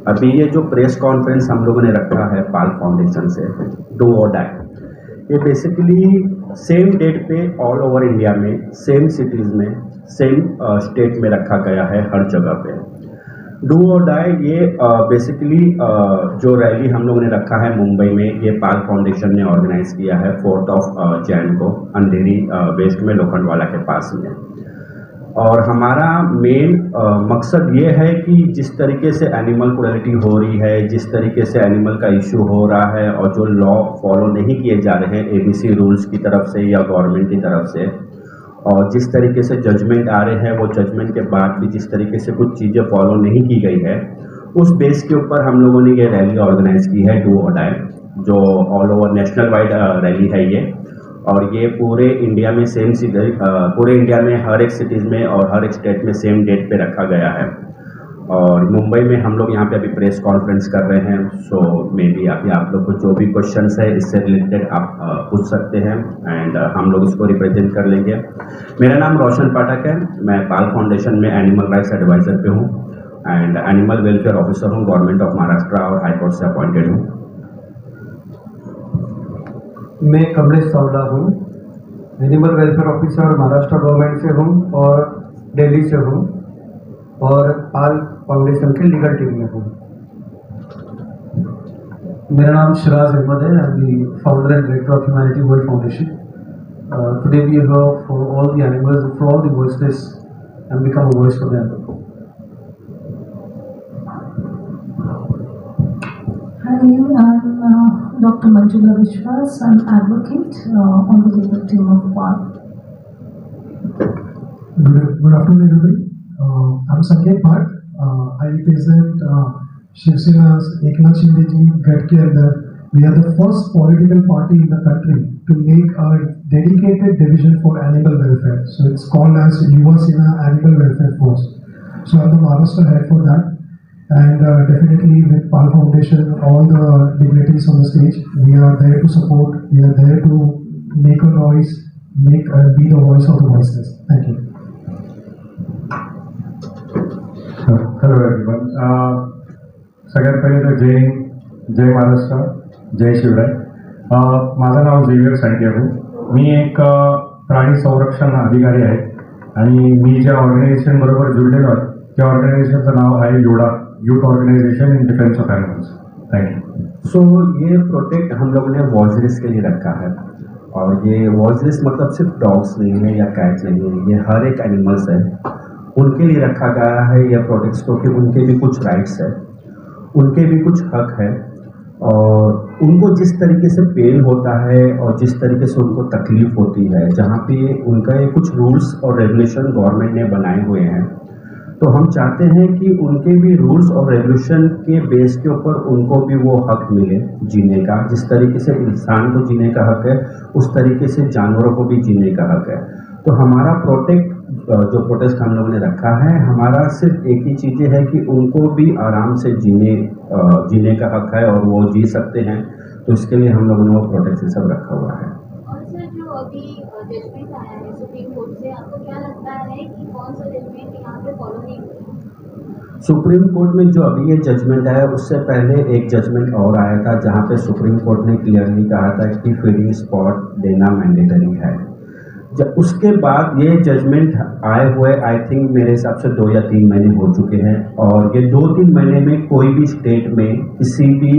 अभी ये जो प्रेस कॉन्फ्रेंस हम लोगों ने रखा है पाल फाउंडेशन से, डू और डाई, ये बेसिकली सेम डेट पे ऑल ओवर इंडिया में, सेम सिटीज़ में, सेम स्टेट में रखा गया है हर जगह पे। डू और डाई ये बेसिकली जो रैली हम लोगों ने रखा है मुंबई में, ये पाल फाउंडेशन ने ऑर्गेनाइज किया है 4 जैन को, अंधेरी वेस्ट में लोखंडवाला के पास में। और हमारा मेन मकसद ये है कि जिस तरीके से एनिमल क्रुएल्टी हो रही है, जिस तरीके से एनिमल का इश्यू हो रहा है और जो लॉ फॉलो नहीं किए जा रहे हैं एबीसी रूल्स की तरफ से या गवर्नमेंट की तरफ से, और जिस तरीके से जजमेंट आ रहे हैं, वो जजमेंट के बाद भी जिस तरीके से कुछ चीज़ें फॉलो नहीं की गई है, उस बेस के ऊपर हम लोगों ने ये रैली ऑर्गेनाइज की है डू और डाई, जो all over national wide rally है ये। और ये पूरे इंडिया में पूरे इंडिया में हर एक सिटीज़ में और हर एक स्टेट में सेम डेट पे रखा गया है। और मुंबई में हम लोग यहाँ पे अभी प्रेस कॉन्फ्रेंस कर रहे हैं, सो मे बी अभी आप लोग को जो भी क्वेश्चंस है इससे रिलेटेड आप पूछ सकते हैं, एंड हम लोग इसको रिप्रेजेंट कर लेंगे। मेरा नाम रोशन पाठक है, मैं पाल फाउंडेशन में एनिमल राइट्स एडवाइज़र पे हूँ एंड एनिमल वेलफेयर ऑफिसर हूँ, गवर्नमेंट ऑफ महाराष्ट्र और हाई कोर्ट से अपॉइंटेड हूँ। मैं कमलेश चावला हूँ, animal welfare officer Maharashtra government से हूँ और दिल्ली से हूँ, और पाल फाउंडेशन के लीगल टीम में हूँ। मेरा नाम शिराज अहमद है, I am the founder and director of humanity world foundation. Today we are for all the animals, for all the voiceless, and become a voice for them. Hi, I'm Dr. Manjula Vishwas. I'm advocate on the legal team of PAL. Good afternoon, everybody. I'm Sanket Bhatt. I represent Shiv Sena's Eknath Shinde ji Gut ke andar. We are the first political party in the country to make a dedicated division for animal welfare. So it's called as Yuva Sena Animal Welfare Force. So I'm the Maharashtra head for that. And definitely with PAL Foundation, all the dignitaries on the stage, we are there to support, we are there to make a noise, be the voice of the voiceless. Thank you. Hello everyone. सगळ्यात पहिले तर जय महाराष्ट्र, जय शिवराय. माझं नाव Xavier सँटियागो. मी एक प्राणी संरक्षण अधिकारी आहे आणि मी ज्या ऑर्गनायझेशन बरोबर जुळलेलो आहे त्या ऑर्गनायझेशनचं नाव आहे YODA, youth organisation in defence of animals. Thank you. So ये प्रोटेक्ट हम लोगों ने वॉइसलेस के लिए रखा है, और ये वॉइसलेस मतलब सिर्फ डॉग्स नहीं है या कैट्स नहीं है, ये हर एक एनिमल्स है उनके लिए रखा गया है ये प्रोटेक्ट्स, क्योंकि उनके भी कुछ राइट्स है, उनके भी कुछ हक है, और उनको जिस तरीके से पेन होता है और जिस तरीके से उनको तकलीफ होती है, जहाँ पे उनका ये कुछ रूल्स और रेगुलेशन गवर्नमेंट ने बनाए हुए हैं, तो हम चाहते हैं कि उनके भी रूल्स और रेगुलेशन के बेस के ऊपर उनको भी वो हक मिले जीने का। जिस तरीके से इंसान को जीने का हक है, उस तरीके से जानवरों को भी जीने का हक है। तो हमारा जो प्रोटेस्ट हम लोगों ने रखा है, हमारा सिर्फ एक ही चीज़ है कि उनको भी आराम से जीने का हक है और वो जी सकते हैं, तो इसके लिए हम लोगों ने वो प्रोटेस्ट सब रखा हुआ है। और सर, जो अभी जजमेंट आया है सुप्रीम कोर्ट से, आपको क्या लगता है कि कौन सा जजमेंट यहाँ पे फॉलो नहीं हुआ? सुप्रीम कोर्ट में जो अभी ये जजमेंट आया, उससे पहले एक जजमेंट और आया था जहाँ पे सुप्रीम कोर्ट ने क्लियरली कहा था कि फीडिंग स्पॉट देना मैंडेटरी है। जब उसके बाद ये जजमेंट आए हुए आई थिंक मेरे हिसाब से 2 या 3 महीने हो चुके हैं, और ये 2-3 महीने में कोई भी स्टेट में किसी भी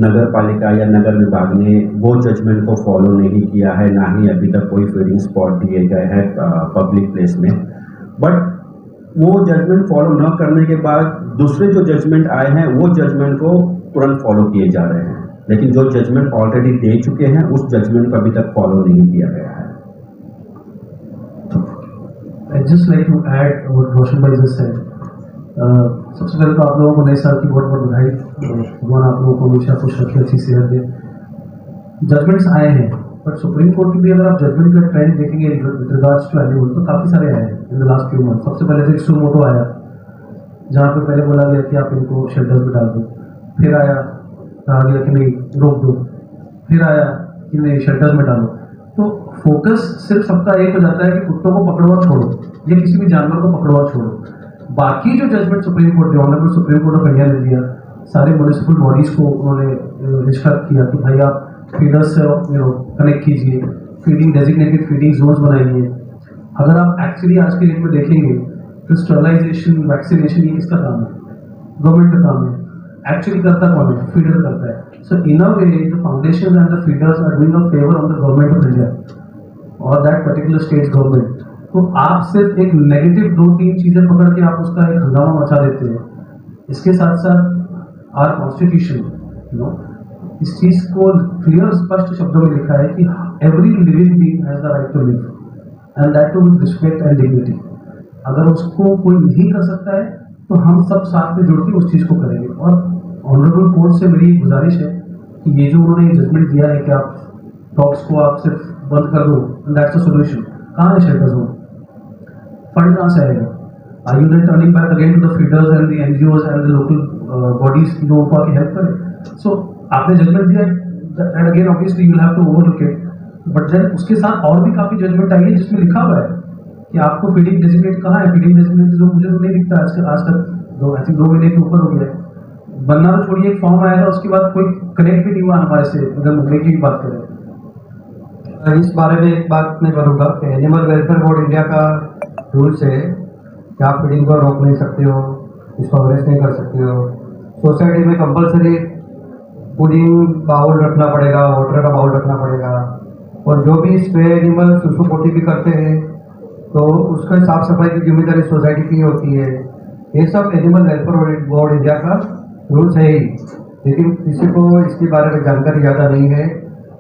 नगर पालिका या नगर विभाग ने वो जजमेंट को फॉलो नहीं किया है, ना ही अभी तक कोई फीडिंग स्पॉट दिए गए हैं पब्लिक प्लेस में। बट वो जजमेंट फॉलो न करने के बाद दूसरे जो जजमेंट आए हैं वो जजमेंट को तुरंत फॉलो किए जा रहे हैं, लेकिन जो जजमेंट ऑलरेडी दे चुके हैं उस जजमेंट को अभी तक फॉलो नहीं किया गया है। I'd just like to add what Roshan bhai just said. सबसे पहले तो आप लोगों को नए साल की बहुत बहुत बधाई। भगवान आप लोगों को हमेशा खुश रखे, अच्छी सेहत दे। जजमेंट्स आए हैं, बट सुप्रीम कोर्ट की भी अगर आप जजमेंट का ट्रेंड देखेंगे विद रिगार्ड्स टू एनिमल, तो काफ़ी सारे आए हैं in the last few month. सबसे पहले तो एक सुमोटो आया, जहाँ पे पहले बोला गया कि आप इनको शेल्टर्स में डाल दो, फिर आया कहा गया कि नहीं रोक दो, फिर आया कि नहीं शेल्टर्स में डालो। तो फोकस सिर्फ सबका एक हो जाता है कि कुत्तों को पकड़ो और छोड़ो, या किसी भी जानवर को पकड़ो और छोड़ो। बाकी जो judgment supreme court, honourable supreme court of India ने दिया, सारे म्यूनिसिपल बॉडीज को उन्होंने इंस्ट्रक्ट किया कि भाई आप फीडर्स से कनेक्ट कीजिए, फीडिंग डेजिग्नेटेड फीडिंग जोन्स बनाइए। अगर आप एक्चुअली आज के डेट में देखेंगे तो स्टरलाइजेशन, वैक्सीनेशन, ये किसका काम है? गवर्नमेंट का काम है। एक्चुअली करता कौन है? फीडर करता है। So in a way the foundation and the feeders are doing a favour on the government of India और दैट पर्टिकुलर स्टेट गवर्नमेंट। तो आप सिर्फ एक नेगेटिव 2-3 चीजें पकड़ के आप उसका एक हंगामा मचा देते हैं। इसके साथ साथ आर कॉन्स्टिट्यूशन इस चीज को क्लियर स्पष्ट शब्दों में लिखा है कि every living being has the right to live and that too with respect and dignity. अगर उसको कोई नहीं कर सकता है तो हम सब साथ में जुड़ के उस चीज को करेंगे। और ऑनरेबल कोर्ट से मेरी गुजारिश है कि ये जो उन्होंने जजमेंट दिया है कि आप टॉक्स को आप सिर्फ बंद कर दो, दैट्स अ सोल्यूशन। कहाँ है शेल्टर जोन? फंड कहाँ से आएगा? Are you then turning back again to the feeders and the NGOs and the local bodies जो उनको आके हेल्प करें? सो आपने जजमेंट दिया and again obviously you will have to overlook it, but then उसके साथ और भी काफी जजमेंट आई है जिसमें लिखा हुआ है कि आपको फीडिंग डेजिग्नेट कहाँ है। फीडिंग डेजिग्नेट जो मुझे तो नहीं दिखता आज तक, आई थिंक 2 महीने के ऊपर हो गया है। बनना तो छोड़िए, एक फॉर्म आया था उसके बाद कोई कनेक्ट भी नहीं हुआ हमारे से। अगर मुंबई की बात करें, इस बारे में एक बात मैं करूँगा कि एनिमल वेलफेयर बोर्ड इंडिया का रूल्स है कि आप फीडिंग को रोक नहीं सकते हो, इसको अरेस्ट नहीं कर सकते हो। सोसाइटी में कंपलसरी फूडिंग बाउल रखना पड़ेगा, वाटर का बाउल रखना पड़ेगा, और जो भी स्प्रे एनिमल सुसु पोटी भी करते हैं तो उसका साफ सफाई की जिम्मेदारी सोसाइटी की होती है। ये सब एनिमल वेलफेयर बोर्ड इंडिया का रूल्स है ही, लेकिन किसी को इसके बारे में जानकारी ज़्यादा नहीं है,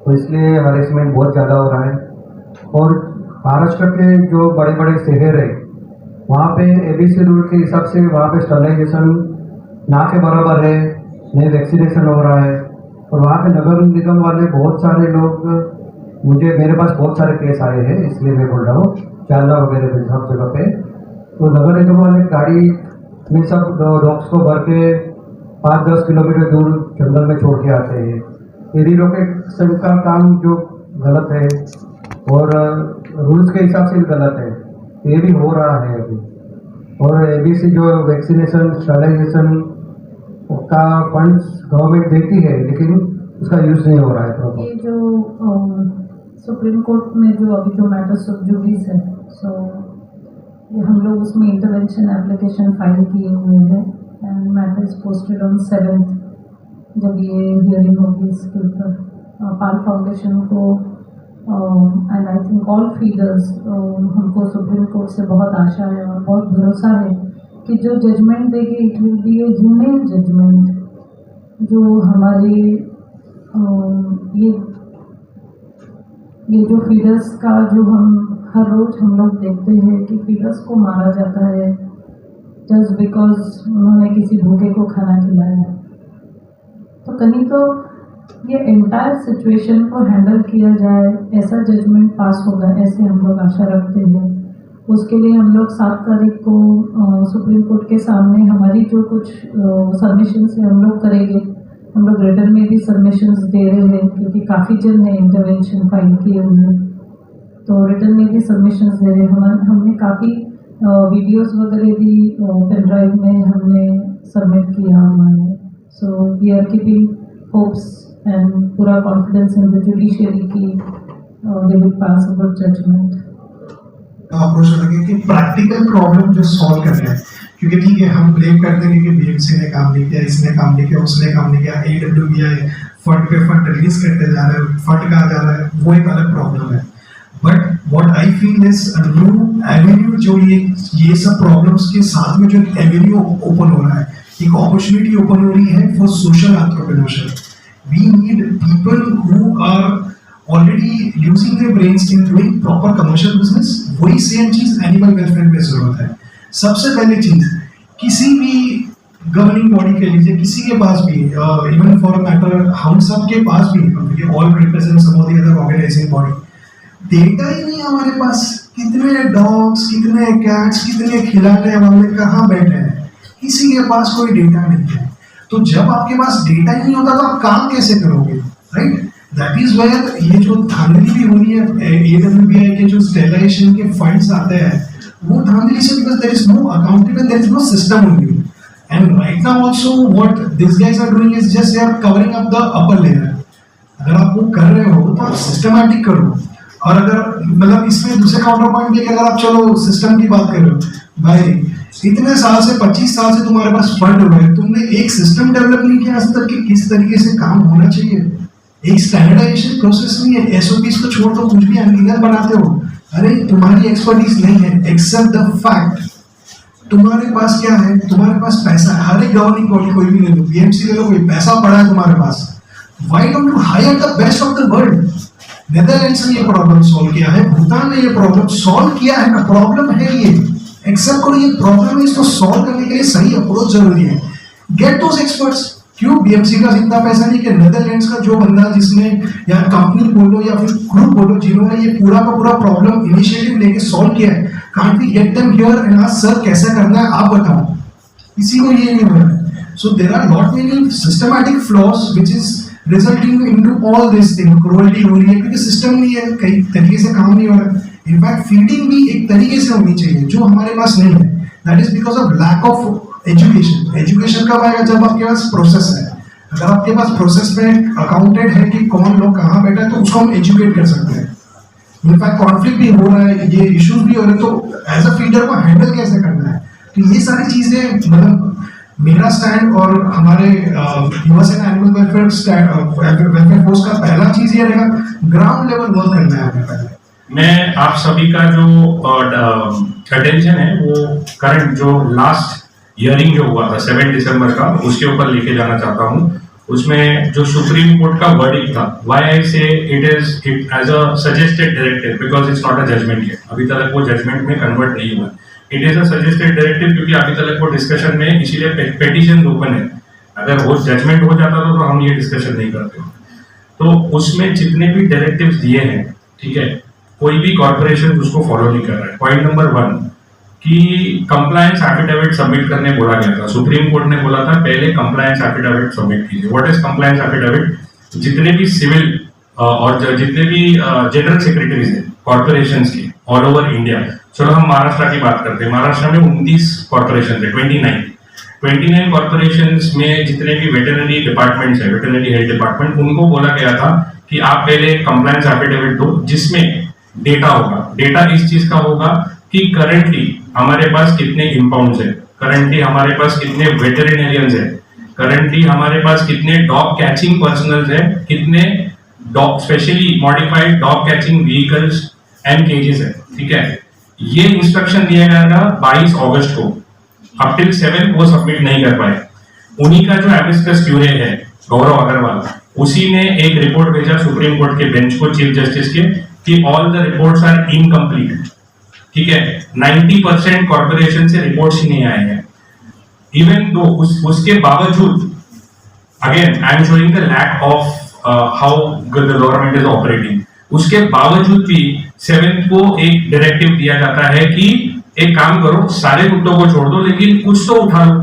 तो इसलिए हरेसमेंट बहुत ज़्यादा हो रहा है। और महाराष्ट्र के जो बड़े बड़े शहर है वहाँ पे एबीसी रूल के हिसाब से वहाँ पे स्टरलाइजेशन ना के बराबर है, नहीं वैक्सीनेशन हो रहा है। और वहाँ पे नगर निगम वाले बहुत सारे लोग, मेरे पास बहुत सारे केस आए हैं इसलिए मैं बोल रहा हूँ, चांदा वगैरह पे सब जगह पे, तो नगर निगम वाले गाड़ी में सब डॉग्स को भर के 5-10 किलोमीटर दूर जंगल में छोड़ के आते हैं। ये रिलोकेशन का काम जो गलत है और रूल्स के हिसाब से भी गलत है, ये भी हो रहा है अभी। और एबीसी जो वैक्सीनेशन स्टरलाइजेशन का फंड गवर्नमेंट देती है लेकिन उसका यूज नहीं हो रहा है प्रॉपर। ये जो सुप्रीम कोर्ट में जो अभी जो मैटर्स ऑफ जुडिस है, सो ये हम लोग उसमें इंटरवेंशन एप्लीकेशन फाइल किए हुए हैं and matter is posted on 7th जब ये हियरिंग होगी इसके ऊपर। पाल फाउंडेशन को and I think all feeders, हमको सुप्रीम कोर्ट से बहुत आशा है और बहुत भरोसा है कि जो जजमेंट देगी it will be a humane judgment. जो हमारे ये जो फीडर्स का जो हम हर रोज हम लोग देखते हैं कि फीडर्स को मारा जाता है जस्ट बिकॉज उन्होंने किसी भूखे को खाना खिलाया, तो कहीं तो ये एंटायर सिचुएशन को हैंडल किया जाए, ऐसा जजमेंट पास होगा, ऐसे हम लोग आशा रखते हैं। उसके लिए हम लोग 7 तारीख को सुप्रीम कोर्ट के सामने हमारी जो कुछ सबमिशंस है हम लोग करेंगे। हम लोग रिटर्न में भी सबमिशंस दे रहे हैं क्योंकि काफ़ी जन है इंटरवेंशन फाइल किए हुए, तो रिटर्न में भी सबमिशंस दे रहे हैं। हमने काफ़ी वीडियोस वगैरह भी पेन ड्राइव में हमने सबमिट किया हुआ है। So we are keeping hopes and पूरा कॉन्फिडेंस इन द जुडिशियरी की they will pass a good judgment. आपको लगे कि प्रैक्टिकल प्रॉब्लम जो सॉल्व करना है, क्योंकि ठीक है हम ब्लेम करते हैं कि बीएमसी ने काम नहीं किया, इसने काम नहीं किया, उसने काम नहीं किया, एडब्ल्यूबीआई फंड पे फंड रिलीज करते जा रहे हैं, फंड कहाँ जा रहा है वो एक अलग प्रॉब्लम है। But what I feel is new Avenue, जो ये सब प्रॉब्लम्स के साथ में जो एवेन्यू ओपन हो रहा है, एक अपॉर्चुनिटी ओपन हो रही है for social entrepreneurship. We need people who are already using their brains in doing proper commercial business। वही सेम चीज एनिमल वेलफेयर में जरूरत है। सबसे पहले चीज किसी भी गवर्निंग बॉडी के लीजिए, किसी के पास भी, इवन फॉर मैटर हम सब के पास भी, all represent some of the other organising body, data ही नहीं हमारे पास। कितने डॉग्स, कितने कैट्स, कितने खिलाने वाले कहाँ बैठे हैं, किसी के पास कोई डेटा नहीं है। तो जब आपके पास डेटा ही नहीं होता तो आप काम कैसे करोगे, राइट? दैट इज वेयर ये जो धांधली भी हो रही है AWBI के जो स्टेलाइजेशन के फंड्स आते हैं वो धांधली से, because there is no accountable, there is no system only. And right now also what this guys are doing is just they are covering up the upper layer. अगर आप वो कर रहे हो तो आप सिस्टमैटिक करो. और अगर मतलब इसमें दूसरे काउंटर पॉइंट भी अगर आप चलो सिस्टम की बात कर रहे हो, भाई इतने साल से 25 साल से तुम्हारे पास फंड हुए, तुमने एक सिस्टम डेवलप नहीं किया आज तक कि किस तरीके से काम होना चाहिए. एक स्टैंडर्डाइजेशन प्रोसेस नहीं है. SOPs को छोड़ दो, कुछ भी अनलीगल बनाते हो. अरे तुम्हारी एक्सपर्टीज नहीं है, एक्सेप्ट द फैक्ट तुम्हारे पास क्या है, तुम्हारे पास पैसा है. हर एक गवर्निंग बॉडी कोई भी ले लो, BMC ले लो, कोई पैसा पड़ा है तुम्हारे पास. Why don't you hire the best of the world? Netherlands ने ये प्रॉब्लम सॉल्व किया है, भूटान ने ये प्रॉब्लम सॉल्व किया है ना. प्रॉब्लम है ये, एक्सेप्ट करो ये प्रॉब्लम है. इसको सॉल्व करने के लिए सही अप्रोच जरूरी है. Get those experts. क्यों BMC का इतना पैसा नहीं कि नेदरलैंड्स का जो बंदा जिसने या कंपनी बोलो या फिर ग्रुप बोलो जिन्होंने ये पूरा का पूरा प्रॉब्लम इनिशिएटिव लेके सॉल्व किया है, can't we get them here and ask sir कैसे करना है आप बताओ. किसी को ये नहीं हो रहा है. So there are lot many systematic flaws which is resulting into all this thing. Cruelty हो रही है क्योंकि सिस्टम नहीं है, कई तरीके से काम नहीं हो रहा है. इनफैक्ट फीडिंग भी एक तरीके से होनी चाहिए जो हमारे पास नहीं है. That is because of lack of education. Education कब आएगा? जब आपके पास प्रोसेस है. अगर आपके पास प्रोसेस में अकाउंटेड है कि कौन लोग कहाँ बैठा है तो उसको हम एजुकेट कर सकते हैं. इनफैक्ट कॉन्फ्लिक्ट भी हो रहा है, ये इश्यूज भी हो रहे हैं, तो एज अ फीडर को हैंडल कैसे करना है. तो ये सारी चीजें मतलब मेरा स्टैंड और हमारे युवा सेना एनिमल वेलफेयर फोर्स का पहला चीज ये रहेगा, ग्राउंड लेवल वर्क करना है हमें पहले. मैं आप सभी का जो अटेंशन है वो करंट जो लास्ट हियरिंग जो हुआ था 7 दिसंबर का, उसके ऊपर लेके जाना चाहता हूँ. उसमें जो सुप्रीम कोर्ट का वर्डिक्ट था, why I say it as a suggested directive because it's not a judgement है. अभी तक वो जजमेंट में कन्वर्ट नहीं हुआ. It is a suggested directive क्योंकि अभी तक वो डिस्कशन में, इसीलिए पेटिशन ओपन है. अगर वो जजमेंट हो जाता तो हम ये डिस्कशन नहीं करते. तो उसमें जितने भी डायरेक्टिव्स दिए हैं, ठीक है, कोई भी कॉर्पोरेशन उसको फॉलो नहीं कर रहा है. पॉइंट नंबर 1 कि कंप्लायंस एफिडेविट सबमिट करने बोला गया था. सुप्रीम कोर्ट ने बोला था पहले कंप्लायंस एफिडेविट सबमिट कीजिए. What is compliance affidavit? जितने भी सिविल और जितने भी जनरल सेक्रेटरीज है कॉर्पोरेशंस के ऑल ओवर इंडिया. चलो हम महाराष्ट्र की बात करते हैं. महाराष्ट्र में 29 कॉर्पोरेशन है, 29 कॉर्पोरेशंस में जितने भी वेटरनरी डिपार्टमेंट्स है, वेटरनरी हेल्थ डिपार्टमेंट, उनको बोला गया था कि आप पहले कंप्लायंस एफिडेविट दो जिसमें डेटा होगा. डेटा इस चीज का होगा कि करंटली हमारे पास कितने इंपाउंड्स है, करंटली हमारे पास कितने वेटरिनेरियंस है, करंटली हमारे पास कितने डॉग कैचिंग पर्सनल्स है, कितने dog specially modified dog catching vehicles and cages है. ठीक है, ये इंस्ट्रक्शन दिया गया था 22 अगस्त को. अप टिल 7 वो सबमिट नहीं कर पाए. उन्हीं का जो एमिकस क्यूरे है गौरव अग्रवाल, उसी ने एक रिपोर्ट भेजा सुप्रीम कोर्ट के बेंच को, चीफ जस्टिस के, कि all the reports are incomplete. ठीक है, 90% कॉर्पोरेशन से रिपोर्ट्स ही नहीं आए हैं. इवन दो उसके बावजूद, again I am showing the lack of how the government is operating. उसके बावजूद भी 7 को एक डायरेक्टिव दिया जाता है कि एक काम करो, सारे मुद्दों को छोड़ दो लेकिन कुछ तो उठा लो,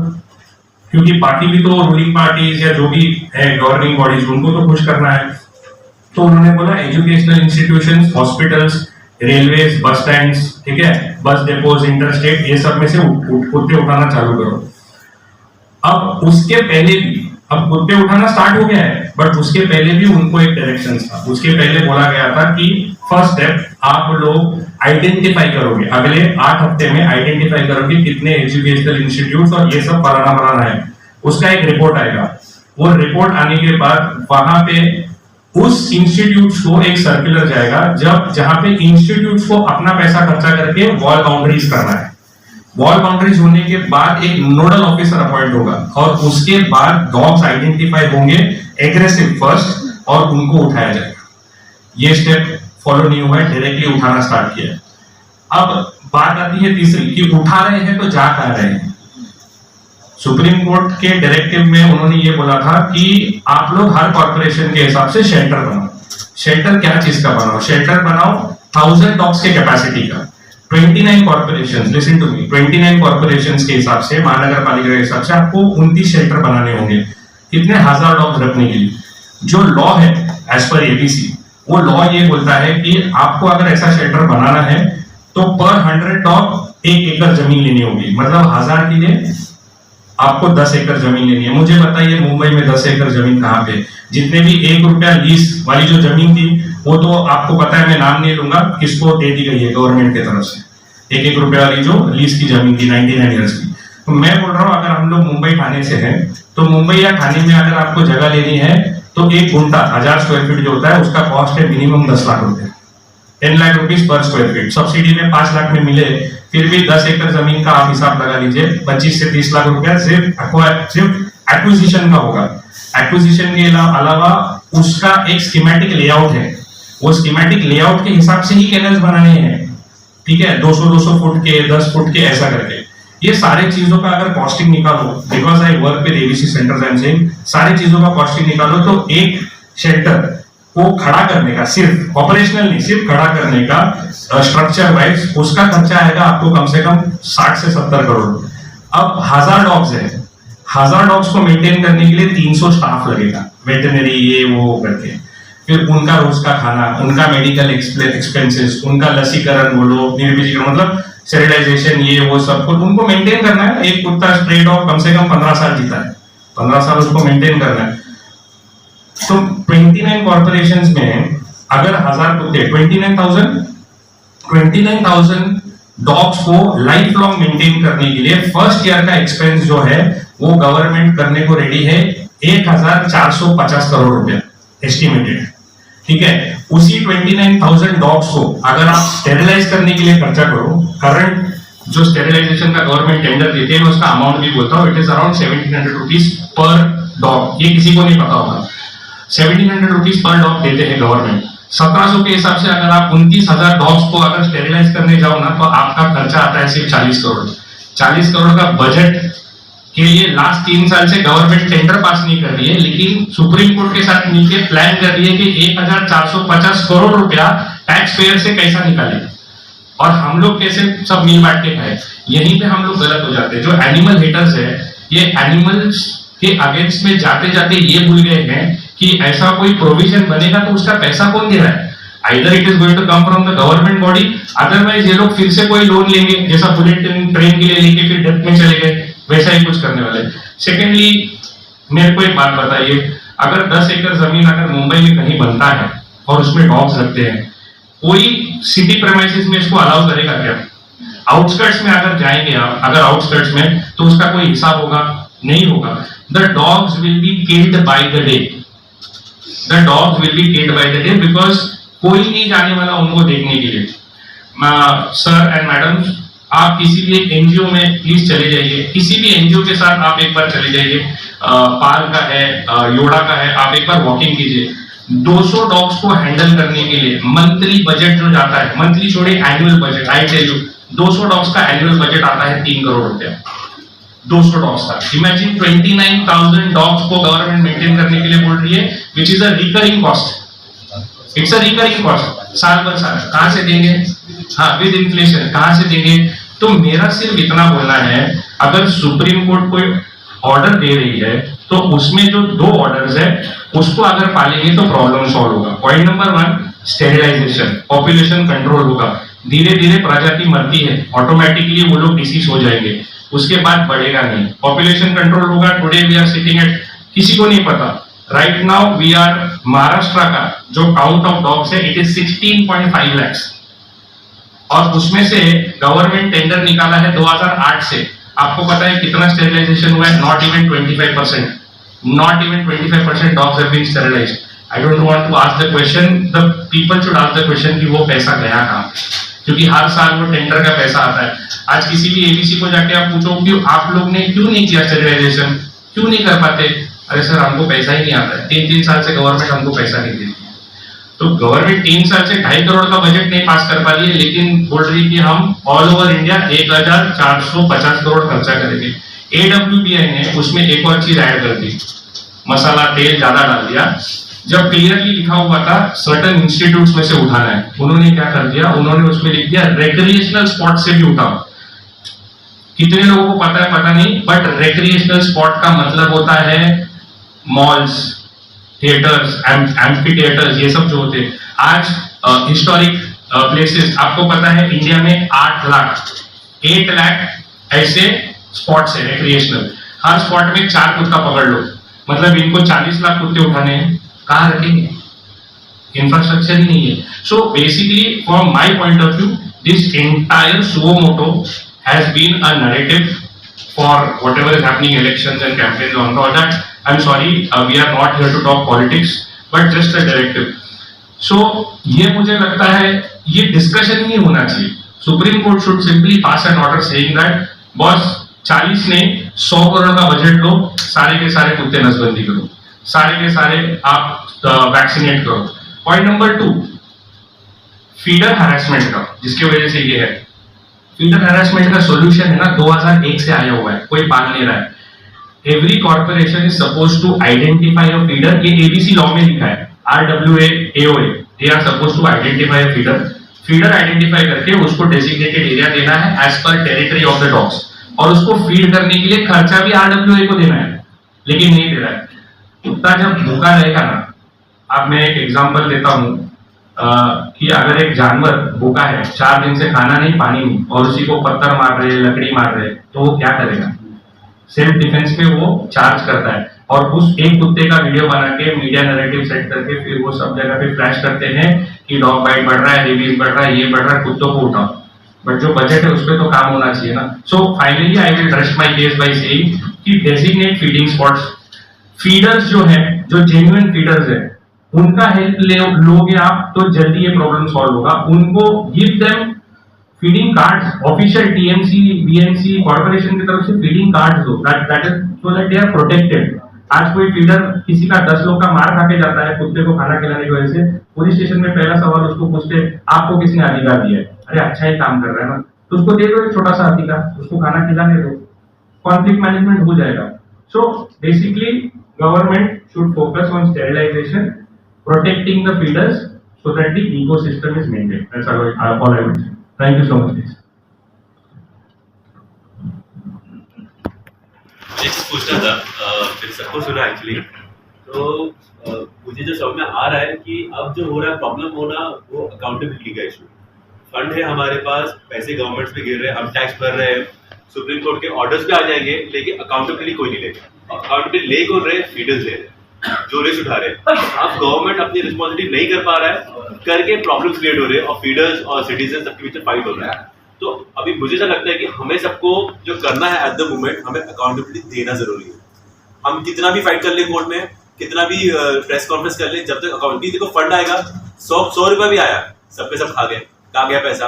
क्योंकि बाकी भी तो रूलिंग पार्टीज या जो भी है गवर्निंग बॉडीज, उनको तो खुश करना है. तो उन्होंने बोला एजुकेशनल इंस्टीट्यूशंस, हॉस्पिटल्स, रेलवेज, बस स्टैंड्स, ठीक है, बस डिपोज, इंटरस्टेट, ये सब में से कुत्ते उठाना चालू करो. अब उसके पहले भी, अब कुत्ते उठाना स्टार्ट हो गया है, बट उसके पहले भी उनको एक डायरेक्शन था. उसके पहले बोला गया था कि फर्स्ट स्टेप आप लोग आइडेंटिफाई करोगे, अगले 8 हफ्ते में आइडेंटिफाई करोगे कितने एजुकेशनल इंस्टीट्यूट और ये सब फलाना है. उसका एक रिपोर्ट आएगा. वो रिपोर्ट आने के बाद वहां पे उस इंस्टीट्यूट को एक सर्कुलर जाएगा, जहां पे इंस्टीट्यूट को अपना पैसा खर्चा करके वॉल बाउंड्रीज करना है. वॉल बाउंड्रीज होने के बाद एक नोडल ऑफिसर अपॉइंट होगा और उसके बाद डॉग्स आइडेंटिफाई होंगे एग्रेसिव फर्स्ट और उनको उठाया जाएगा. ये स्टेप फॉलो नहीं हुआ है, डायरेक्टली उठाना स्टार्ट किया. अब बात आती है तीसरी कि उठा रहे हैं तो जा कहां रहे हैं. सुप्रीम कोर्ट के डायरेक्टिव में उन्होंने ये बोला था कि आप लोग हर कॉर्पोरेशन के हिसाब से शेल्टर बनाओ. शेल्टर क्या चीज का बनाओ? शेल्टर बनाओ 1000 डॉग्स के कैपेसिटी का. 29 corporation, listen to me, 29 corporation के हिसाब से, महानगर पालिका के हिसाब से आपको 29 शेल्टर बनाने होंगे. कितने 1000 डॉग्स रखने के लिए. जो लॉ है एज पर एबीसी, वो लॉ ये बोलता है कि आपको अगर ऐसा शेल्टर बनाना है तो पर 100 डॉग 1 एकड़ जमीन लेनी होगी, मतलब 1000 के लिए आपको 10 एकड़ जमीन लेनी है। मुझे बताइए मुंबई में 10 एकड़ जमीन कहाँ पे? जितने भी 1 रुपया लीज वाली जो जमीन थी वो तो आपको पता है, मैं नाम नहीं लूंगा, किसको दे दी गई है गवर्नमेंट की तरफ से। 1-1 रुपया वाली जो लीज की जमीन थी 99 ईयर्स की। तो मैं बोल रहा हूँ अगर हम लोग मुंबई ठाणे से हैं तो मुंबई या ठाणे में अगर आपको जगह लेनी है तो 1 गुंठा 1000 स्क्वायर फीट जो होता है उसका कॉस्ट है मिनिमम 10 लाख रुपए, 10 lakh rupees per square feet. Subsidy में 5 लाख में मिले फिर भी 10 एकड़ जमीन का आप हिसाब लगा लीजिए, 25 से 30 लाख रुपया सिर्फ एक्विजिशन का होगा। एक्विजिशन के अलावा उसका एक स्कीमेटिक लेआउट है, वो स्कीमेटिक लेआउट के हिसाब से ही कैनल्स बनाने हैं, ठीक है, 200-200 फुट के, 10 फुट के, ऐसा करके। ये सारे चीजों का अगर कॉस्टिंग निकालो, because I work with ABC centres, I am saying सारी चीजों का कॉस्टिंग निकालो तो एक शेल्टर को खड़ा करने का, सिर्फ ऑपरेशनल नहीं, सिर्फ खड़ा करने का स्ट्रक्चर वाइज उसका खर्चा आएगा आपको कम से कम 60 से 70 करोड़। अब 1000 डॉग्स है, 1000 डॉग्स को मेंटेन करने के लिए 300 स्टाफ लगेगा, वेटरनरी ये वो करके, फिर उनका रोज का खाना, उनका मेडिकल एक्सपेंसेस, उनका लसीकरण बोलो, निर्बीजीकरण मतलब स्टेरिलाइजेशन, ये वो सब कुछ उनको मेंटेन करना है। एक कुत्ता स्ट्रे डॉग कम से कम 15 साल जीता है, 15 साल उसको मेंटेन करना है। तो 29 कॉर्पोरेशंस में अगर 1000 कुत्ते, 29,000 डॉग्स को लाइफ लॉन्ग मेंटेन करने के लिए फर्स्ट ईयर का एक्सपेंस जो है वो गवर्नमेंट करने को रेडी है 1450 करोड़ रुपया एस्टिमेटेड, ठीक है। उसी 29,000 डॉग्स को अगर आप स्टेरिलाइज करने के लिए खर्चा करो, करंट जो स्टेरिलाइजेशन का गवर्नमेंट टेंडर देते हैं उसका अमाउंट भी बोलता हूँ, it is around 1700 rupees per dog. ये किसी को नहीं पता होगा, 1700 रुपीज पर डॉग देते हैं गवर्नमेंट। 1700 के हिसाब से अगर आप 29,000 डॉग्स को अगर स्टेरिलाइज करने जाओ ना तो आपका खर्चा आता है सिर्फ 40 करोड़। 40 करोड़ का बजट के लिए लास्ट 3 साल से गवर्नमेंट टेंडर पास नहीं कर रही है, लेकिन सुप्रीम कोर्ट के साथ मिलकर प्लान कर रही है कि 1450 करोड़ रुपया टैक्स पेयर से कैसा निकाले और हम लोग कैसे सब मिल बांट के खाए। यहीं पे हम लोग गलत हो जाते हैं। जो एनिमल हेटर्स है ये एनिमल्स के अगेंस्ट में जाते जाते ये भूल गए हैं कि ऐसा कोई प्रोविजन बनेगा तो उसका पैसा कौन दे रहा है। Either it is going to come from the government body, otherwise ये लोग फिर से कोई लोन लेंगे, जैसा बुलेट ट्रेन के लिए लेके फिर डेप्थ में चले गए, वैसा ही कुछ करने वाले। सेकेंडली मेरे को एक बात बताइए, अगर 10 एकड़ जमीन अगर मुंबई में कहीं बनता है और उसमें डॉग्स लगते हैं, कोई सिटी प्रेमाइसिस में इसको अलाउ करेगा क्या? आउटस्कर्ट्स में अगर जाएंगे आप, अगर आउटस्कर्ट्स में, तो उसका कोई हिसाब होगा? नहीं होगा। The dogs will be killed by the day, the dogs will be killed by the day, because कोई नहीं जाने वाला उनको देखने के लिए। सर एंड मैडम, आप किसी भी एक एनजीओ में प्लीज चले जाइए, किसी भी एनजीओ के साथ आप एक बार चले जाइए, पाल का है, योड़ा का है, आप एक बार वॉकिंग कीजिए। 200 डॉग्स को हैंडल करने के लिए मंथली बजट जो जाता है, मंथली छोड़े annual budget, I tell you 200 dogs का एनुअल बजट आता है 3 करोड़ रुपया, 200 डॉग्स का। इमेजिन 29,000 डॉग्स को गवर्नमेंट मेंटेन करने के लिए बोल रही है, which is a recurring cost, it's a recurring cost, साल भर साल कहां से देंगे? हाँ, विद इन्फ्लेशन कहां से देंगे? तो मेरा सिर्फ इतना बोलना है, अगर सुप्रीम कोर्ट कोई ऑर्डर दे रही है तो उसमें जो 2 ऑर्डर्स है उसको अगर पालेंगे तो प्रॉब्लम सॉल्व होगा। Point number 1, sterilisation, population control होगा। धीरे धीरे प्रजाति मरती है, ऑटोमेटिकली वो लोग डिसीज हो जाएंगे, उसके बाद बढ़ेगा नहीं, पॉपुलेशन कंट्रोल होगा। Today we are sitting at, किसी को नहीं पता, right now we are, Maharashtra का जो काउंट ऑफ डॉग्स है इट इज 16.5 lakhs, और उसमें से गवर्नमेंट टेंडर निकाला है 2008 से। आपको पता है कितना स्टेरिलाइजेशन हुआ है? Not even 25%, not even 25% dogs have been sterilised. I don't want to ask the question, the people should ask the question कि वो पैसा गया कहाँ, क्योंकि हर साल वो टेंडर का पैसा आता है। आज किसी भी एबीसी को जाके आप पूछो कि आप लोग ने क्यों नहीं किया स्टेरिलाइजेशन, क्यों नहीं कर पाते? अरे सर हमको पैसा ही नहीं आता है, 3 साल से गवर्नमेंट हमको पैसा नहीं देती। तो गवर्नमेंट 3 साल से 2.5 करोड़ का बजट नहीं पास कर पा रही है, लेकिन बोल रही कि हम ऑल ओवर इंडिया 1450 करोड़ खर्चा करेंगे। AWBI ने उसमें एक और चीज ऐड कर दी, मसाला तेल ज्यादा डाल दिया। जब क्लियरली लिखा हुआ था सर्टेन इंस्टीट्यूट्स में से उठाना है, उन्होंने क्या कर दिया, उन्होंने उसमें लिख दिया रेक्रिएशनल स्पॉट से भी उठाओ। कितने लोगों को पता है पता नहीं, बट रेक्रिएशनल स्पॉट का मतलब होता है मॉल्स, थिएटर्स, एम्फी थिएटर्स, ये सब जो होते, आज हिस्टोरिक प्लेसेस, आपको पता है इंडिया में 8 लाख ऐसे स्पॉट्स है रिक्रिएशनल। हर स्पॉट में 4 कुत्ता पकड़ लो, मतलब इनको 40 लाख कुत्ते उठाने हैं, कहाँ रखेंगे? इंफ्रास्ट्रक्चर ही नहीं है। So basically from my point of view, this entire suo motu has been a narrative for whatever is happening, elections and campaigns on all that. I'm sorry, we are not here to talk politics, but just a directive. So ये मुझे लगता है ये discussion नहीं होना चाहिए। Supreme court should simply pass an order saying that boss 40 ने 100 करोड़ का बजट लो, सारे के सारे कुत्ते नसबंदी करो, सारे के सारे आप वैक्सीनेट करो। पॉइंट नंबर 2, फीडर हैरेसमेंट का, जिसकी वजह से ये है, फीडर हैरेसमेंट का सॉल्यूशन है ना 2001 से आया हुआ है, कोई पाल नहीं रहा है। Every corporation is suppose to identify a feeder, ये एबीसी लॉ में लिखा है, RWA AOA, they are suppose to identify a feeder. Feeder identify करके उसको डेजिग्नेटेड एरिया देना है as per territory of the dogs, और उसको फीड करने के लिए खर्चा भी RWA को देना है, लेकिन नहीं दे रहा है। कुत्ता जब भूखा रहेगा ना, अब मैं एक एग्जांपल देता हूँ कि अगर एक जानवर भूखा है, 4 दिन से खाना नहीं पानी नहीं, और उसी को पत्थर मार रहे, लकड़ी मार रहे, तो वो क्या करेगा? सेल्फ डिफेंस पे वो चार्ज करता है, और उस एक कुत्ते का वीडियो बना के मीडिया नैरेटिव सेट करके फिर वो सब जगह पे फ्लैश करते हैं कि डॉग बाइट बढ़ रहा है, रेबीज बढ़ रहा है, ये बढ़ रहा है, कुत्तों को उठाओ। बट जो बजट है उस पर तो काम होना चाहिए ना। So finally I will rest my case by saying कि डेजिग्नेट फीडिंग स्पॉट्स। फीडर्स जो है, जो जेन्युइन फीडर्स है, उनका हेल्प लोगे आप तो जल्दी ये प्रॉब्लम सॉल्व होगा। उनको give them feeding cards, official TMC, BMC, corporation की तरफ से फीडिंग कार्ड्स दो, that is so that they are protected. आज कोई फीडर किसी का 10 लोग का मार खा के जाता है कुत्ते को खाना खिलाने की वजह से, पुलिस स्टेशन में पहला सवाल उसको पूछते, आपको किसने अधिकार दिया है? अरे अच्छा ही काम कर रहा है ना, तो उसको दे दो एक छोटा सा अधिकार, उसको खाना खिलाने दो, कॉन्फ्लिक्ट मैनेजमेंट हो जाएगा। So basically government should focus on sterilisation, protecting the feeders so that the ecosystem is maintained. That's all I would say. Thank you so much. मुझे कुछ पूछना था, फिर सबको सुना एक्चुअली। तो मुझे जो समझ में आ रहा है कि अब जो हो रहा है प्रॉब्लम होना, वो अकाउंटेबिलिटी का इशू। फंड है हमारे पास, पैसे गवर्नमेंट पे गिर रहे हैं, हम टैक्स भर रहे हैं, सुप्रीम कोर्ट के ऑर्डर्स पे आ जाएंगे, लेकिन अकाउंटेबिलिटी कोई नहीं लेगा। अकाउंटेबिलिटी ले कौन रहे? फीडर्स ले रहे हैं, जो रिस्क उठा रहे हैं। अब गवर्नमेंट अपनी रिस्पॉन्सिबिलिटी नहीं कर पा रहा है, करके प्रॉब्लम्स क्रिएट हो रहे हैं, और फीडर्स और सिटीजन सबके बीच फाइट हो रहा है। तो अभी मुझे ऐसा लगता है कि हमें सबको जो करना है एट द मोमेंट, हमें अकाउंटेबिलिटी देना जरूरी है। हम कितना भी फाइट कर ले कोर्ट में, कितना भी प्रेस कॉन्फ्रेंस कर ले, जब तक अकाउंटेबिलिटी को फंड आएगा, 100 रुपये भी आया, सब पे सब खा गए, कहाँ गया पैसा?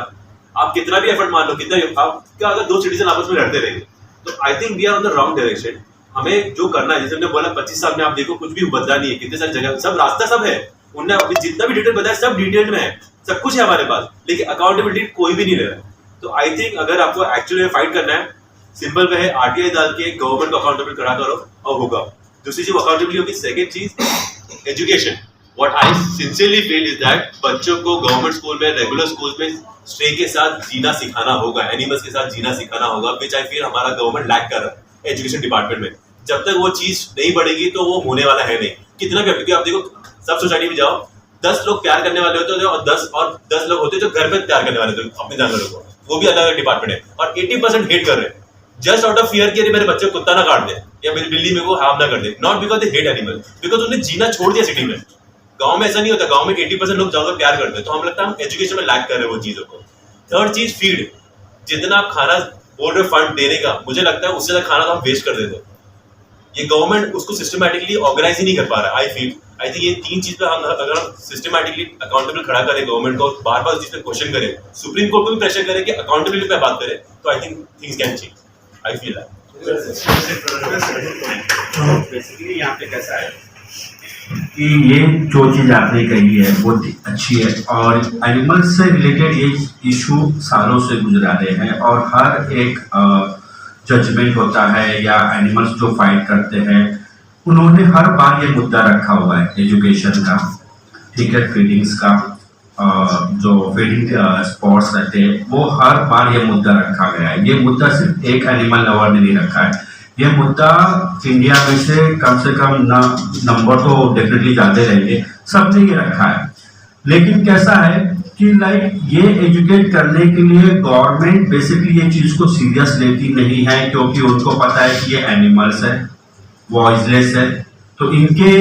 आप कितना भी एफर्ट मान लो, कितना क्या, अगर 2 सिटीजन आपस में लड़ते रहेंगे, तो I think we are on the wrong direction. हमें जो करना है, जैसे हमने बोला 25 साल में आप देखो कुछ भी बदला नहीं है, कितने सारी जगह सब रास्ता सब है, उनने जितना भी डिटेल बताया सब डिटेल में है, सब कुछ है हमारे पास, लेकिन अकाउंटेबिलिटी कोई भी नहीं ले रहा है। तो आई थिंक अगर आपको एक्चुअली फाइट करना है, सिंपल वे है, आरटीआई डाल के गवर्नमेंट को अकाउंटेबल खड़ा करो और होगा। दूसरी चीज अकाउंटेबिलिटी होगी। सेकेंड चीज education. What I sincerely feel is that बच्चों को गवर्नमेंट स्कूल में, रेगुलर स्कूल में स्ट्रे के साथ जीना सिखाना होगा, एनिमल्स के साथ जीना सिखाना होगा, विच आई फील हमारा गवर्नमेंट लैक कर रहा है एजुकेशन डिपार्टमेंट में। जब तक वो चीज नहीं बढ़ेगी तो वो होने वाला है नहीं, कितना भी। क्योंकि आप देखो सब सोसाइटी में जाओ, 10 लोग प्यार करने वाले होते हैं और 10 लोग होते हैं जो घर पे प्यार करने वाले होते हैं अपने जानवरों को, वो भी अलग अलग डिपार्टमेंट है, और 80% हेट कर रहे हैं जस्ट आउट ऑफ फियर कि मेरे बच्चे को कुत्ता ना काट दे या मेरी बिल्ली मेरे को हार्म ना कर दे, not because they hate animal, because उन्हें जीना छोड़ दिया सिटी में। गांव में ऐसा नहीं होता, गांव में 80% लोग जाकर प्यार करते हैं। तो हम लगता है हम एजुकेशन में लैक कर रहे हैं वो चीजों को। थर्ड चीज फीड। जितना आप खाना बोल रहे फंड देने का, मुझे लगता है उससे ज्यादा खाना तो हम वेस्ट कर देते हैं। ये गवर्नमेंट उसको सिस्टमैटिकली ऑर्गेनाइज ही नहीं कर पा रहा है। आई थिंक ये 3 चीज पे हम अगर हम सिस्टमैटिकली अकाउंटेबल खड़ा करें गवर्नमेंट को, बार बार उस चीज पे क्वेश्चन करें, सुप्रीम कोर्ट को भी प्रेशर करें कि अकाउंटेबिलिटी पे बात करें, तो I think things can change. I feel that. Basically यहाँ पे कैसा है कि ये जो चीज आपने कही है बहुत अच्छी है, और एनिमल्स से रिलेटेड ये इशू सालों से गुजरा रहे हैं, और हर एक जजमेंट होता है या एनिमल्स जो फाइट करते हैं, उन्होंने हर बार ये मुद्दा रखा हुआ है एजुकेशन का, ठीक है, फीडिंग्स का, जो फीडिंग स्पॉट्स रहते हैं वो हर बार ये मुद्दा रखा गया है। ये मुद्दा सिर्फ एक एनिमल लवर ने नहीं रखा है, ये मुद्दा इंडिया में से कम नंबर तो डेफिनेटली जाते रहेंगे, सबने ये रखा है। लेकिन कैसा है कि लाइक ये एजुकेट करने के लिए गवर्नमेंट बेसिकली ये चीज को सीरियस लेती नहीं है, क्योंकि उनको पता है कि ये एनिमल्स है, वॉइसलेस है, तो इनके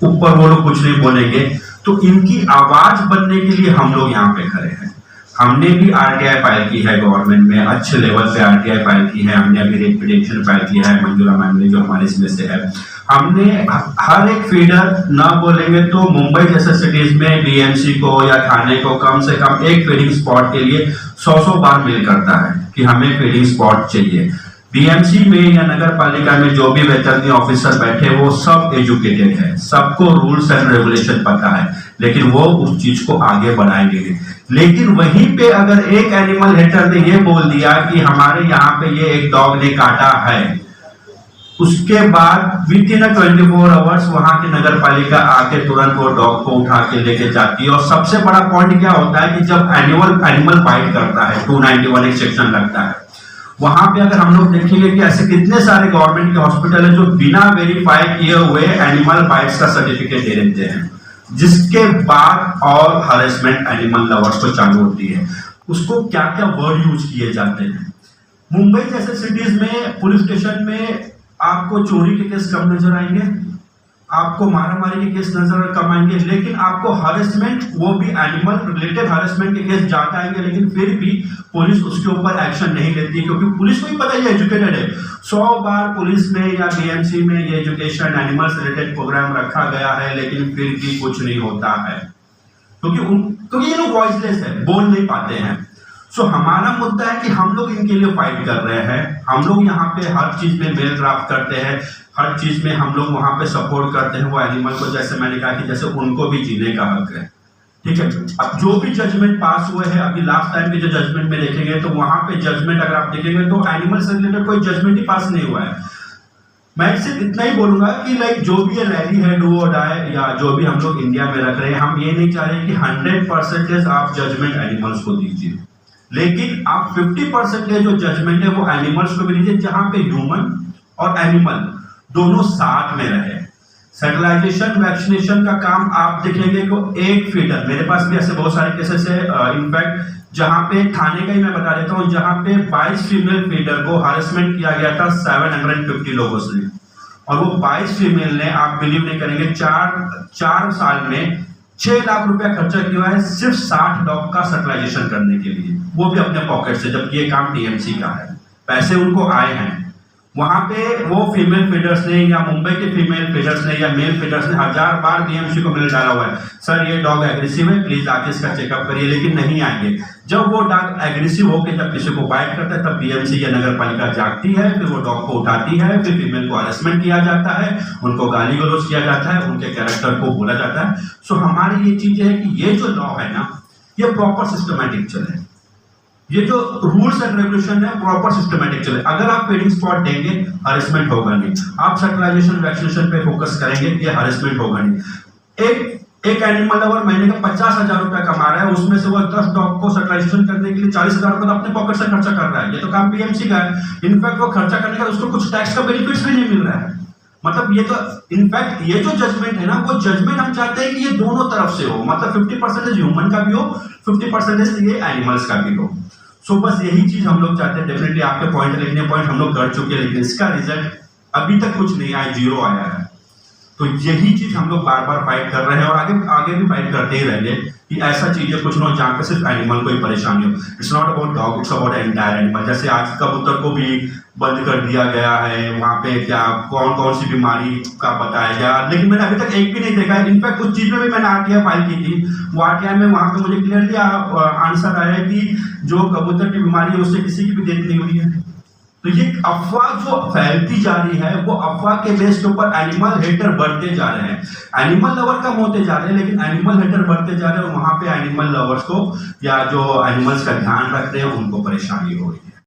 ऊपर वो लोग कुछ नहीं बोलेंगे। तो इनकी आवाज बनने के लिए हम लोग यहाँ पे खड़े हैं। हमने भी आरटीआई फाइल की है गवर्नमेंट में, अच्छे लेवल पे आरटीआई फाइल की है। हमने अभी रेट पिटिशन फाइल किया है मंजूरा मैम ने, जो हमारे इसमें से है। हमने हर एक फीडर ना बोलेंगे तो मुंबई जैसे सिटीज में बीएमसी को या थाने को कम से कम एक फीडिंग स्पॉट के लिए 100 बार मेल करता है कि हमें फीडिंग स्पॉट चाहिए। बीएमसी में या नगर पालिका में जो भी वेटरनरी ऑफिसर बैठे वो सब एजुकेटेड है, सबको रूल्स एंड रेगुलेशन पता है, लेकिन वो उस चीज को आगे बढ़ाएंगे। लेकिन वहीं पे अगर एक एनिमल हेटर ने ये बोल दिया कि हमारे यहाँ पे ये एक डॉग ने काटा है, उसके बाद विद इन 24 आवर्स वहां की नगर पालिका आके तुरंत वो डॉग को उठा के लेके जाती है। और सबसे बड़ा पॉइंट क्या होता है कि जब एनिमल बाइट करता है, 291 एक सेक्शन लगता है, वहां पे अगर हम लोग देखेंगे कि ऐसे कितने सारे गवर्नमेंट के हॉस्पिटल है जो बिना वेरीफाई किए हुए एनिमल बाइट्स का सर्टिफिकेट दे देते हैं, जिसके बाद और हरेसमेंट एनिमल लवर्स को चालू होती है। उसको क्या क्या वर्ड यूज किए जाते हैं। मुंबई जैसे सिटीज में पुलिस स्टेशन में आपको चोरी के केस कम नजर आएंगे, आपको मारामारी के केस नजर कम आएंगे, लेकिन आपको हरेसमेंट, वो भी एनिमल रिलेटेड हरेसमेंट के केस ज्यादा आएंगे। लेकिन फिर भी पुलिस उसके ऊपर एक्शन नहीं लेती, क्योंकि पुलिस को ही पता है एजुकेटेड है। 100 बार पुलिस में या बीएमसी में ये एजुकेशन एनिमल्स रिलेटेड प्रोग्राम रखा गया है, लेकिन फिर भी कुछ नहीं होता है, क्योंकि ये लोग वॉइसलेस है, बोल नहीं पाते हैं। सो हमारा मुद्दा है कि हम लोग इनके लिए फाइट कर रहे हैं। हम लोग यहाँ पे हर चीज में मेल ड्राफ्ट करते हैं, हर चीज में हम लोग वहां पे सपोर्ट करते हैं वो एनिमल को। जैसे मैंने कहा कि जैसे उनको भी जीने का हक है, ठीक है। अब जो भी जजमेंट पास हुए हैं, अभी लास्ट टाइम के जो जजमेंट में देखेंगे तो वहां पे जजमेंट अगर आप देखेंगे तो एनिमल से रिलेटेड कोई जजमेंट ही पास नहीं हुआ है। मैं सिर्फ इतना ही बोलूंगा कि लाइक जो भी ये रैली है डू और डाई या जो भी हम लोग इंडिया में रख रहे हैं, हम ये नहीं चाह रहे कि 100% आप जजमेंट एनिमल्स को दीजिए, लेकिन आप 50% जो जजमेंट है वो एनिमल्स को भी दीजिए, जहां पे ह्यूमन और एनिमल दोनों साथ में रहे। सेटलाइजेशन वैक्सीनेशन का काम आप देखेंगे तो एक फीडर, मेरे पास भी ऐसे बहुत सारे केसेस है, इनफैक्ट जहां पे थाने का ही मैं बता देता हूं, जहां पे 22 फीमेल फीडर को हरेसमेंट किया गया था 750 लोगों से, और वो 22 फीमेल ने, आप बिलीव नहीं करेंगे, 4 साल में 6 लाख रुपया खर्चा किया है सिर्फ 60 डॉग का सेटलाइजेशन करने के लिए, वो भी अपने पॉकेट से, जबकि ये काम टीएमसी का है, पैसे उनको आए हैं। वहां पे वो फीमेल फीडर्स ने या मुंबई के फीमेल फीडर्स ने या मेल फीडर्स ने 1000 बार बीएमसी को मेल डाला हुआ है, सर ये डॉग एग्रेसिव है, प्लीज आके इसका चेकअप करिए, लेकिन नहीं आएंगे। जब वो डॉग एग्रेसिव होकर जब किसी को बाइट करता है, तब बीएमसी या नगर पालिका जागती है, फिर वो डॉग को उठाती है, फिर फीमेल को हरेसमेंट किया जाता है, उनको गाली गलौज किया जाता है, उनके कैरेक्टर को बोला जाता है। सो हमारी ये चीजें है कि ये जो लॉ है ना, ये प्रॉपर सिस्टमैटिक चले, ये जो रूल्स एंड रेगुलेशन है प्रॉपर सिस्टमैटिक चले। अगर आप फीडिंग स्पॉट देंगे, हरेसमेंट होगा नहीं। आप सेटलाइजेशन वैक्सीनेशन पे फोकस करेंगे, ये हरेसमेंट होगा नहीं। एक एनिमल लवर महीने का 50,000 रुपया कमा रहा है, उसमें से वो 10 डॉग को सेटलाइजेशन करने के लिए 40,000 रुपया अपने पॉकेट से खर्चा कर रहा है। ये तो काम बीएमसी का है। इनफैक्ट वो खर्चा करने का उसको कुछ टैक्स का बेनिफिट्स भी नहीं मिल रहा है। मतलब ये तो इनफैक्ट ये जो जजमेंट है ना, वो जजमेंट हम चाहते हैं कि ये दोनों तरफ से हो, मतलब 50% ह्यूमन का भी हो, 50% ये एनिमल्स का भी हो। सो बस यही चीज हम लोग चाहते हैं। डेफिनेटली आपके पॉइंट लिखने पॉइंट हम लोग कर चुके हैं, लेकिन इसका रिजल्ट अभी तक कुछ नहीं आया, 0 आया है। तो यही चीज हम लोग बार बार फाइट कर रहे हैं और आगे भी फाइट करते ही रहेंगे कि ऐसा चीजें कुछ ना हो जहाँ पे सिर्फ एनिमल को ही परेशानी हो। It's not about dog, it's about entire animal. जैसे आज कबूतर को भी बंद कर दिया गया है, वहां पे क्या कौन सी बीमारी का बताया गया, लेकिन मैंने अभी तक एक भी नहीं देखा है। इनफैक्ट उस चीज में भी मैंने आरटीआई फाइल की थी, वो आरटीआई में वहां पे मुझे क्लियरली आंसर आया कि जो कबूतर की बीमारी है उससे किसी की भी डेथ नहीं हुई है। तो ये अफवाह जो फैलती जा रही है, वो अफवाह के बेस के ऊपर एनिमल हेटर बढ़ते जा रहे हैं। एनिमल लवर कम होते जा रहे हैं, लेकिन एनिमल हेटर बढ़ते जा रहे हैं, और वहां पे एनिमल लवर्स को या जो एनिमल्स का ध्यान रखते हैं उनको परेशानी हो रही है।